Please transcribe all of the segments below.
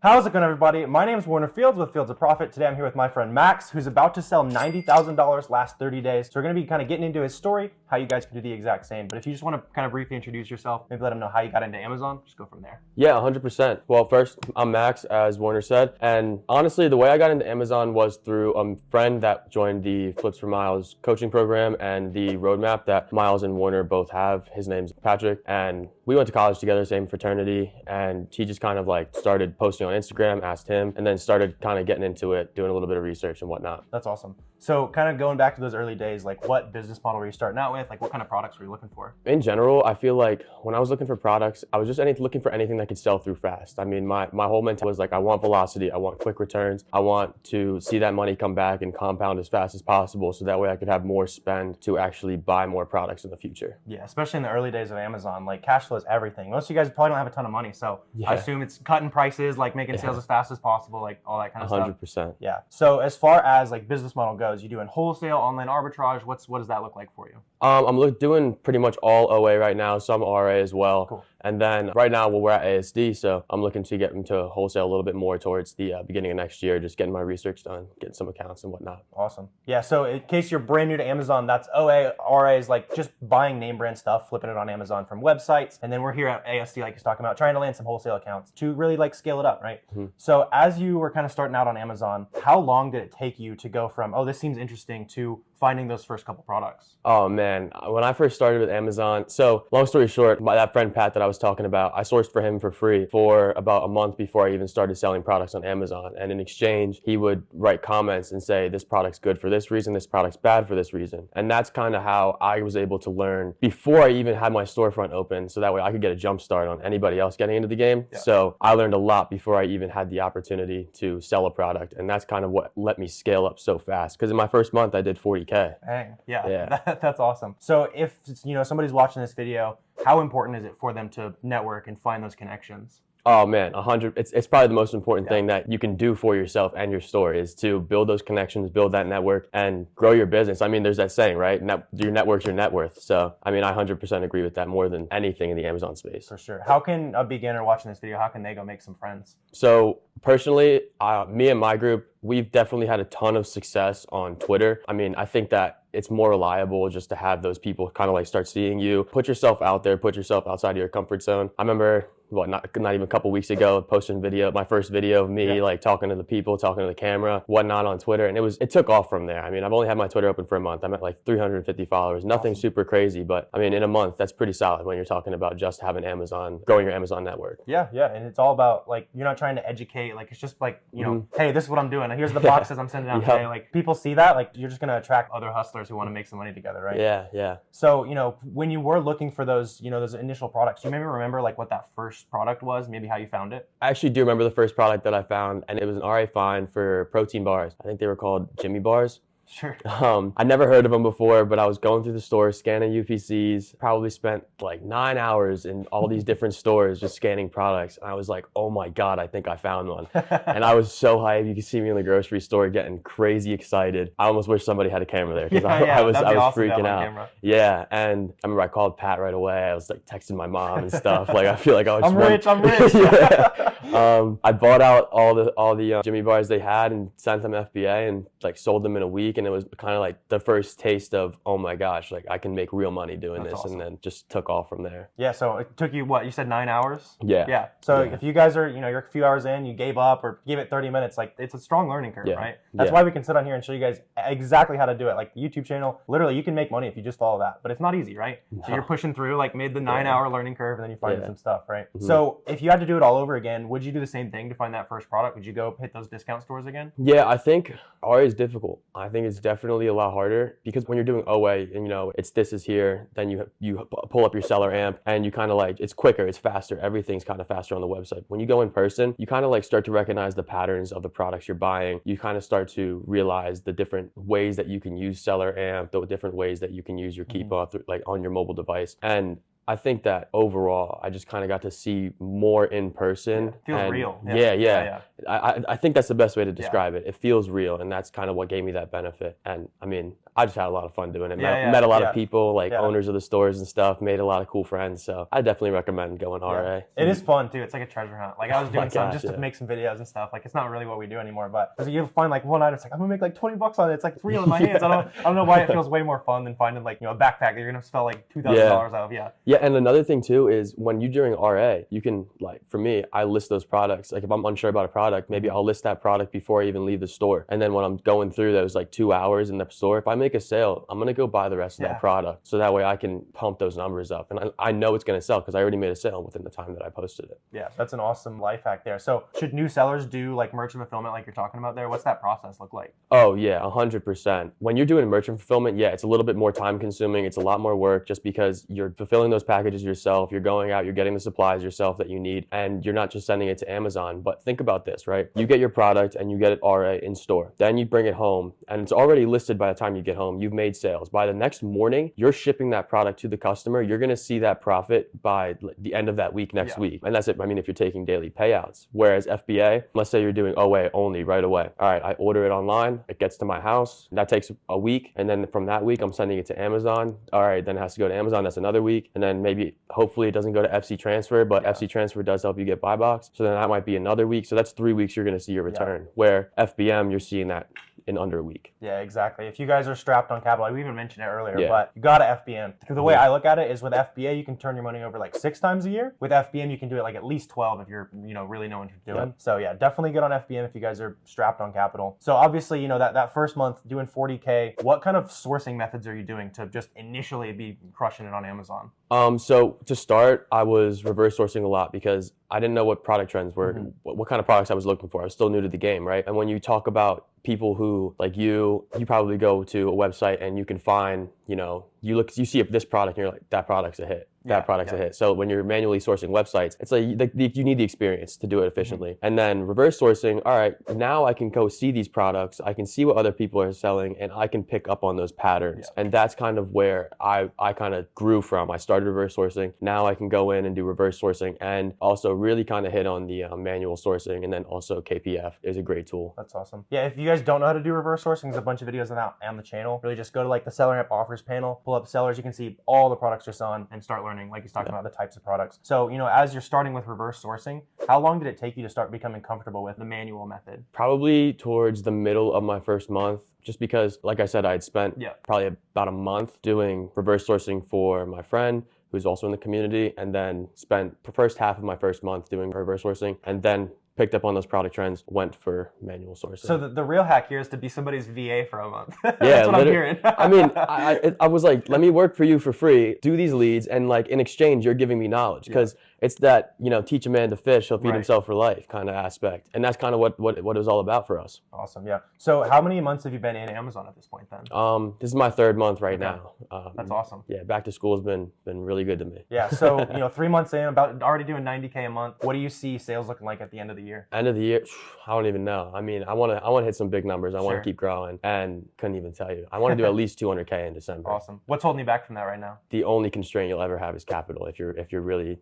How's it going, everybody? My name is Warner Fields with Fields of Profit. Today I'm here with my friend Max, who's about to sell $90,000 last 30 days. So we're going to be kind of getting into his story, how you guys can do the exact same. But if you just want to kind of briefly introduce yourself, maybe let them know how you got into Amazon, just go from there. Yeah, 100%. Well, first, I'm Max, as Warner said. And honestly, the way I got into Amazon was through a friend that joined the Flips for Miles coaching program and the roadmap that Miles and Warner both have. His name's Patrick. And we went to college together, same fraternity. And he just kind of like started posting on Instagram, asked him, and then started kind of getting into it, doing a little bit of research and whatnot. That's awesome. So kind of going back to those early days, like what business model were you starting out with? Like what kind of products were you looking for? In general, I feel like when I was looking for products, I was just looking for anything that could sell through fast. I mean, my whole mentality was like, I want velocity, I want quick returns, I want to see that money come back and compound as fast as possible so that way I could have more spend to actually buy more products in the future. Yeah, especially in the early days of Amazon, like cash flow is everything. Most of you guys probably don't have a ton of money, so I assume it's cutting prices, like making sales as fast as possible, like all that kind of 100%. stuff. Yeah. So as far as like business model goes, you doing wholesale, online arbitrage, what does that look like for you? I'm doing pretty much all OA right now, some RA as well. Cool. And then right now we're at ASD, so I'm looking to get into wholesale a little bit more towards the beginning of next year, just getting my research done, getting some accounts and whatnot. Awesome. Yeah, so in case you're brand new to Amazon, that's OA. RA is like just buying name brand stuff, flipping it on Amazon from websites. And then we're here at ASD, like you're talking about, trying to land some wholesale accounts to really like scale it up, right? Mm-hmm. So as you were kind of starting out on Amazon, how long did it take you to go from, oh, this seems interesting, to finding those first couple products? Oh man, when I first started with Amazon, so long story short, that friend Pat that I was talking about, I sourced for him for free for about a month before I even started selling products on Amazon. And in exchange, he would write comments and say, this product's good for this reason, this product's bad for this reason. And that's kind of how I was able to learn before I even had my storefront open, so that way I could get a jump start on anybody else getting into the game. Yeah. So I learned a lot before I even had the opportunity to sell a product. And that's kind of what let me scale up so fast. Because in my first month, I did 40K. Dang, yeah. That's awesome. So if somebody's watching this video, how important is it for them to network and find those connections? Oh man, 100. It's probably the most important thing that you can do for yourself and your store is to build those connections, build that network, and grow your business. I mean, there's that saying, right? Your network's your net worth. So, I mean, I 100% agree with that more than anything in the Amazon space. For sure. How can a beginner watching this video, how can they go make some friends? So, personally, me and my group, we've definitely had a ton of success on Twitter. I mean, I think that it's more reliable just to have those people kind of like start seeing you, put yourself out there, put yourself outside of your comfort zone. I remember, not even a couple weeks ago, posting my first video of me like talking to the people, talking to the camera, whatnot on Twitter. And it took off from there. I mean, I've only had my Twitter open for a month. I'm at like 350 followers, nothing super crazy, but I mean, in a month, that's pretty solid when you're talking about just having growing your Amazon network. Yeah. And it's all about like, you're not trying to educate, like it's just like, hey, this is what I'm doing. Here's the boxes I'm sending out today. Like people see that, like you're just going to attract other hustlers who want to make some money together, right? Yeah. So, when you were looking for those, those initial products, you maybe remember like what that first product was, maybe how you found it? I actually do remember the first product that I found, and it was an RA find for protein bars. I think they were called Jimmy Bars. Sure. I never heard of them before, but I was going through the store scanning UPCs, probably spent like 9 hours in all these different stores just scanning products. And I was like, oh my God, I think I found one. And I was so hyped. You could see me in the grocery store getting crazy excited. I almost wish somebody had a camera there because I was awesome freaking out. Camera. Yeah. And I remember I called Pat right away. I was like texting my mom and stuff. Like I feel like I was I'm rich. I bought out all the Jimmy Bars they had and sent them FBA and like sold them in a week. And it was kind of like the first taste of, oh my gosh, like I can make real money doing this. Awesome. And then just took off from there. Yeah, so it took you, what, you said 9 hours? Yeah. So if you guys are, you're a few hours in, you gave up or gave it 30 minutes, like it's a strong learning curve, right? That's why we can sit on here and show you guys exactly how to do it. Like the YouTube channel, literally you can make money if you just follow that, but it's not easy, right? No. So you're pushing through, like made the 9-hour learning curve and then you find some stuff, right? Mm-hmm. So if you had to do it all over again, would you do the same thing to find that first product? Would you go hit those discount stores again? Yeah, I think RA is difficult. I think it's definitely a lot harder because when you're doing OA and it's this is here, then you pull up your SellerAmp and you kind of like, it's quicker, it's faster, everything's kind of faster on the website. When you go in person, you kind of like start to recognize the patterns of the products you're buying. You kind of start to realize the different ways that you can use SellerAmp, the different ways that you can use your Keepa like on your mobile device. And I think that overall, I just kind of got to see more in person. Feels real. Yeah. I think that's the best way to describe it. It feels real, and that's kind of what gave me that benefit. And I mean, I just had a lot of fun doing it. Met a lot of people, like owners of the stores and stuff, made a lot of cool friends. So I definitely recommend going RA. It is fun too. It's like a treasure hunt. Like I was doing some just to make some videos and stuff. Like it's not really what we do anymore, but you'll find like one item, it's like, I'm gonna make like 20 bucks on it. It's like real in my hands. I don't know why it feels way more fun than finding like, a backpack that you're gonna spell like $2,000 out of. Yeah, and another thing too is when you're doing RA, you can, like, for me, I list those products. Like if I'm unsure about a product, maybe I'll list that product before I even leave the store. And then when I'm going through those like 2 hours in the store, if I make a sale, I'm gonna go buy the rest of that product. So that way I can pump those numbers up. And I know it's gonna sell because I already made a sale within the time that I posted it. Yeah, that's an awesome life hack there. So should new sellers do like merchant fulfillment like you're talking about there? What's that process look like? Oh yeah, 100%. When you're doing merchant fulfillment, it's a little bit more time consuming. It's a lot more work just because you're fulfilling those packages yourself. You're going out, you're getting the supplies yourself that you need, and you're not just sending it to Amazon. But think about this, right? You get your product and you get it RA in store. Then you bring it home and it's already listed by the time you get home. You've made sales. By the next morning, you're shipping that product to the customer. You're going to see that profit by the end of that week next week. And that's it. I mean, if you're taking daily payouts. Whereas FBA, let's say you're doing OA only right away. All right, I order it online. It gets to my house. That takes a week. And then from that week, I'm sending it to Amazon. All right, then it has to go to Amazon. That's another week. And then maybe, hopefully it doesn't go to FC Transfer, but FC Transfer does help you get buy box. So then that might be another week. So that's 3 weeks you're going to see your return. Where FBM, you're seeing that in under a week. Yeah, exactly. If you guys are strapped on capital, we even mentioned it earlier, but you got to FBM. The way I look at it is with FBA, you can turn your money over like 6 times a year. With FBM, you can do it like at least 12 if you're, really know what you're doing. So yeah, definitely get on FBM if you guys are strapped on capital. So obviously, that first month doing 40K, what kind of sourcing methods are you doing to just initially be crushing it on Amazon? So to start, I was reverse sourcing a lot because I didn't know what product trends were, what kind of products I was looking for. I was still new to the game, right? And when you talk about people who, like you probably go to a website and you can find, you see this product and you're like, that product's a hit. That product's a hit. So when you're manually sourcing websites, it's like you need the experience to do it efficiently. And then reverse sourcing, all right, now I can go see these products, I can see what other people are selling, and I can pick up on those patterns. And that's kind of where I kind of grew from. I started reverse sourcing. Now I can go in and do reverse sourcing and also really kind of hit on the manual sourcing, and then also KPF is a great tool. That's awesome. Yeah, if you guys don't know how to do reverse sourcing, there's a bunch of videos on the channel. Really just go to like the SellerAmp offers panel, pull up sellers, you can see all the products you're selling and start learning, like he's talking about, the types of products. So, as you're starting with reverse sourcing, how long did it take you to start becoming comfortable with the manual method? Probably towards the middle of my first month, just because, like I said, I'd spent probably about a month doing reverse sourcing for my friend who's also in the community, and then spent the first half of my first month doing reverse sourcing, and then picked up on those product trends, went for manual sourcing. So the real hack here is to be somebody's VA for a month. Yeah, that's what I'm hearing. I mean, I was like, let me work for you for free, do these leads, and like in exchange, you're giving me knowledge, because it's that, teach a man to fish, he'll feed himself for life kind of aspect. And that's kind of what it was all about for us. Awesome, yeah. So how many months have you been in Amazon at this point then? This is my 3rd month right now. That's awesome. Yeah, back to school has been really good to me. Yeah, so 3 months in, about already doing 90K a month. What do you see sales looking like at the end of the year? End of the year, I don't even know. I mean, I want to hit some big numbers. I want to keep growing, and couldn't even tell you. I want to do at least 200K in December. Awesome. What's holding you back from that right now? The only constraint you'll ever have is capital if you're really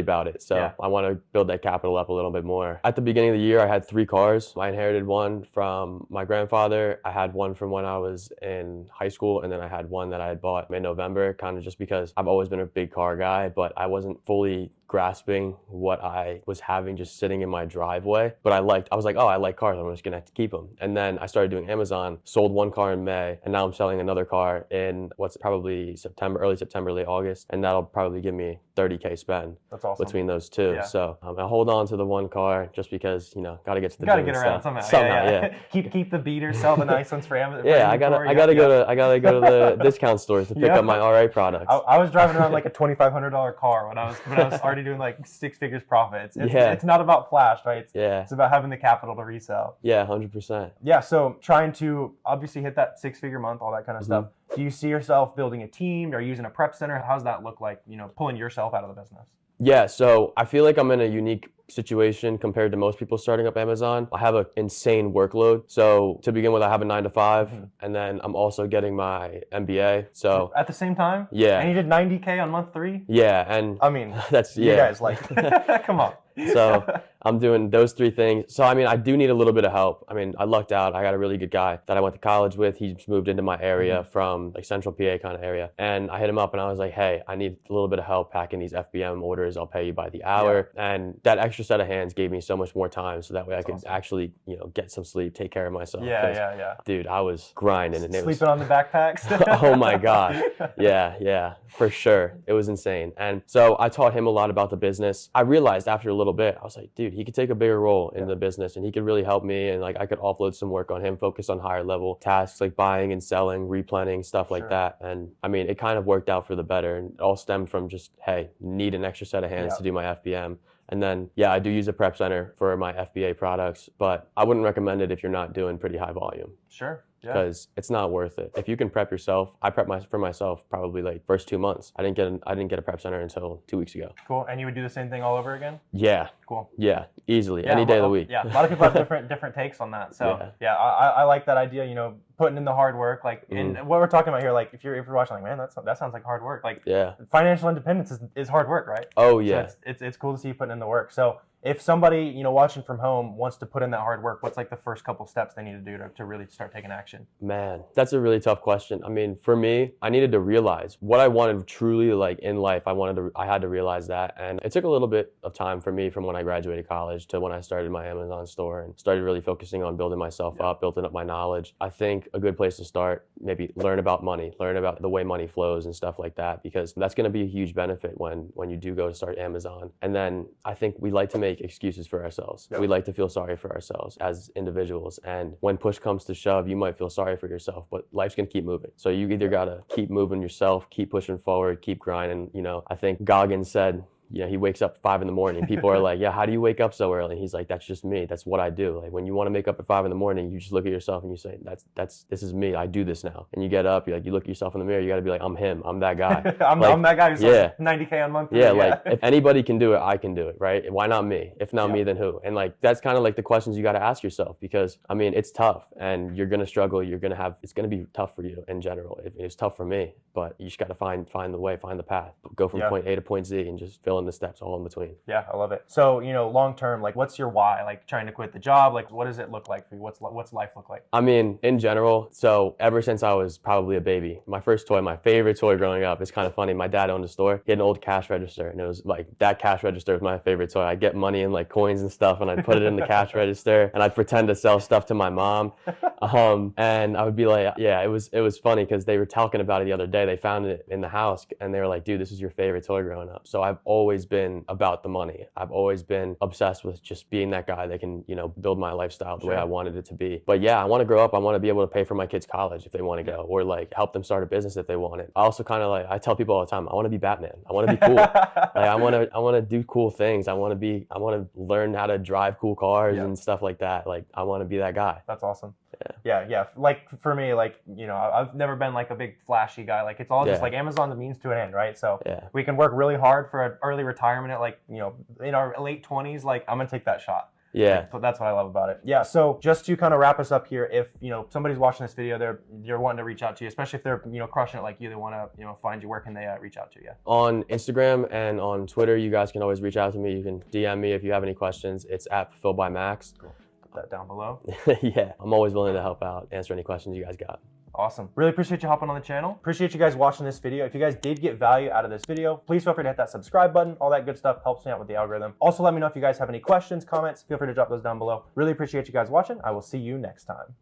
about it. So I want to build that capital up a little bit more. At the beginning of the year, I had 3 cars. I inherited one from my grandfather. I had one from when I was in high school, and then I had one that I had bought mid-November, kind of just because I've always been a big car guy, but I wasn't fully grasping what I was having just sitting in my driveway. But I was like, oh, I like cars, I'm just gonna have to keep them. And then I started doing Amazon, sold one car in May, and now I'm selling another car in what's probably early September, late August, and that'll probably give me 30K spend. That's awesome. Between those two. So I hold on to the one car just because, gotta get to the gotta get around somehow. Keep the beater, sell the nice ones for Amazon. Yeah, I gotta go to the discount stores to pick up my RA products. I was driving around like a $2,500 car when I was already doing like 6 figures profit. It's not about flash, right? It's about having the capital to resell. Yeah, 100%. Yeah, so trying to obviously hit that 6-figure month, all that kind of stuff. Do you see yourself building a team or using a prep center? How does that look like, pulling yourself out of the business? Yeah, so I feel like I'm in a unique situation compared to most people starting up Amazon. I have an insane workload. So to begin with, I have a 9 to 5, and then I'm also getting my MBA. So at the same time? Yeah. And you did 90K on month 3? Yeah, and I mean, that's you guys like, come on. So I'm doing those 3 things. So, I mean, I do need a little bit of help. I mean, I lucked out. I got a really good guy that I went to college with. He just moved into my area from like central PA kind of area. And I hit him up and I was like, hey, I need a little bit of help packing these FBM orders. I'll pay you by the hour. And that extra set of hands gave me so much more time. So that way I could actually, you know, get some sleep, take care of myself. Yeah. Dude, I was grinding. And Sleeping on the backpacks. Oh my God. Yeah, for sure. It was insane. And so I taught him a lot about the business. I realized after a little bit, I was like, dude, he could take a bigger role in the business and he could really help me. And like, I could offload some work on him, focus on higher level tasks like buying and selling, replanning, stuff like that. And I mean, it kind of worked out for the better, and it all stemmed from just, hey, need an extra set of hands to do my FBM. And then, yeah, I do use a prep center for my FBA products, but I wouldn't recommend it if you're not doing pretty high volume. Sure. Because it's not worth it. If you can prep yourself, I prepped for myself probably like first 2 months. I didn't get a prep center until 2 weeks ago. Cool. And you would do the same thing all over again? Yeah. Cool. Yeah, easily. Any day of the week. Yeah, a lot of people have different takes on that. So yeah, I like that idea, you know, putting in the hard work. Like, and what we're talking about here, like if you're watching, like, man, that sounds like hard work. Like, financial independence is hard work, right? Oh yeah. So it's cool to see you putting in the work. So if somebody, you know, watching from home wants to put in that hard work, what's like the first couple steps they need to do to really start taking action? Man, that's a really tough question. I mean, for me, I needed to realize what I wanted truly, like in life. I had to realize that. And it took a little bit of time for me from when I graduated college to when I started my Amazon store and started really focusing on building myself up, building up my knowledge. I think a good place to start, maybe learn about money, learn about the way money flows and stuff like that, because that's going to be a huge benefit when you do go to start Amazon. And then I think we like to make excuses for ourselves. We like to feel sorry for ourselves as individuals. And when push comes to shove, you might feel sorry for yourself, but life's going to keep moving. So you either got to keep moving yourself, keep pushing forward, keep grinding. You know, I think Goggins said, yeah, he wakes up at 5 a.m. People are like, yeah, how do you wake up so early? He's like, that's just me. That's what I do. Like when you want to make up at 5 a.m, you just look at yourself and you say, this is me. I do this now. And you get up, you look at yourself in the mirror. You got to be like, I'm him. I'm that guy. I'm that guy who sells 90K on monthly. Yeah, like if anybody can do it, I can do it, right? Why not me? If not me, then who? And like that's kind of like the questions you got to ask yourself, because I mean, it's tough and you're gonna struggle. It's gonna be tough for you in general. It's tough for me, but you just got to find the way, find the path, go from point A to point Z, and just fill in the steps all in between. Yeah, I love it. So, you know, long term, like what's your why? Like trying to quit the job, like what does it look like for you? What's life look like? I mean, in general, so ever since I was probably a baby, my favorite toy growing up, it's kind of funny. My dad owned a store. He had an old cash register, and it was like that cash register was my favorite toy. I'd get money and like coins and stuff, and I'd put it in the cash register, and I'd pretend to sell stuff to my mom. And I would be like, yeah, it was funny because they were talking about it the other day. They found it in the house, and they were like, dude, this is your favorite toy growing up. So I've always been about the money. I've always been obsessed with just being that guy that can, you know, build my lifestyle the way I wanted it to be. But yeah, I want to grow up. I want to be able to pay for my kids' college if they want to go, or like help them start a business if they want it. I also kind of like, I tell people all the time, I want to be Batman. I want to be cool. Like I want to do cool things. I want to learn how to drive cool cars and stuff like that. Like I want to be that guy. That's awesome. Yeah. Like for me, like, you know, I've never been like a big flashy guy. Like it's all just like Amazon's a means to an end, right? So we can work really hard for an early retirement at like, you know, in our late 20s. Like I'm gonna take that shot. Yeah. So that's what I love about it. Yeah. So just to kind of wrap us up here, if, you know, somebody's watching this video, they're wanting to reach out to you, especially if they're, you know, crushing it like you, they want to, you know, find you, where can they reach out to you? On Instagram and on Twitter, you guys can always reach out to me. You can DM me if you have any questions. It's at Fulfilled by Max. Cool. That down below. Yeah, I'm always willing to help out, answer any questions you guys got. Awesome. Really appreciate you hopping on the channel. Appreciate you guys watching this video. If you guys did get value out of this video, please feel free to hit that subscribe button. All that good stuff helps me out with the algorithm. Also, let me know if you guys have any questions, comments. Feel free to drop those down below. Really appreciate you guys watching. I will see you next time.